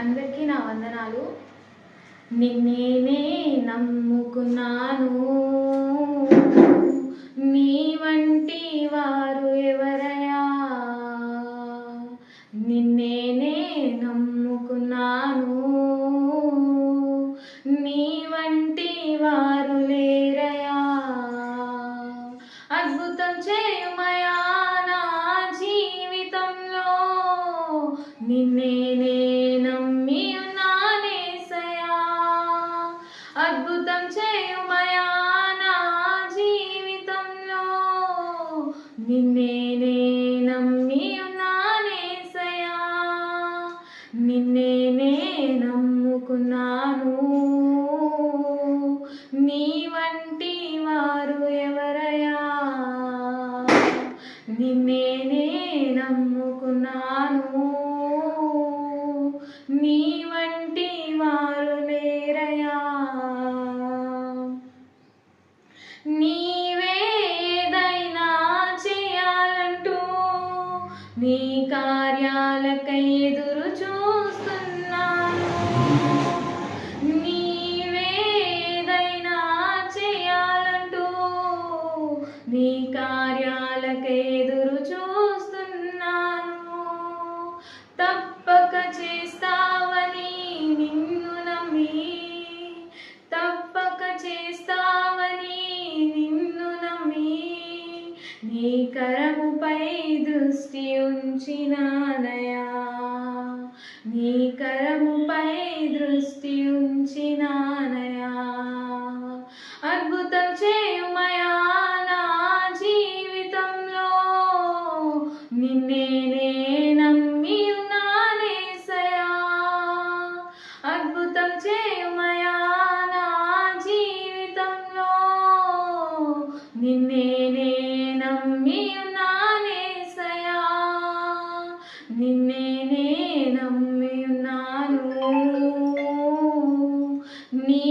అందరికీ నా వందనాలు. నిన్నే నమ్ముకున్నాను, నీ వంటి వారు ఎవరయ్యా? నిన్నే నమ్ముకున్నాను, నీ వంటి వారు లేరయ్యా. అద్భుతం చేయుమయా నా జీవితంలో, నిన్నే నమ్మి ఉన్నానేసయ్యా. అద్భుతం చేయుమయా నా జీవితంలో, నిన్నే నమ్మి ఉన్నానేసయ్యా. నిన్నే నమ్ముకున్నాను, నీ వంటి వారు ఎవరయ్యా? నిన్నే నమ్ముకున్నాను, నీ వంటి వారు లేరయ్యా. నీవే ఏదైనా చేయాలంటూ నీ కార్యాలకై ఎదురు చూస్తున్నాను. నీవే ఏదైనా చేయాలంటూ నీ కార్యాలకై ఎదురు చూస్తున్నాను. తప్పక చేస్తావని నిన్ను నమ్మి, తప్పక చేస్తావని నిన్ను నమ్మి, నీ కరముపై దృష్టి ఉంచినానయా. నీ కరముపై దృష్టి ఉంచినానయా. అద్భుతం చేయుమయా నా జీవితంలో, నిన్నే నమ్మి ఉన్నానేసయ్యా. అద్భుతం చేయుమయా నా జీవితంలో, నిన్నే నమ్మి ఉన్నానేసయ్యా. నిన్నే నమ్మి ఉన్నాను, నీ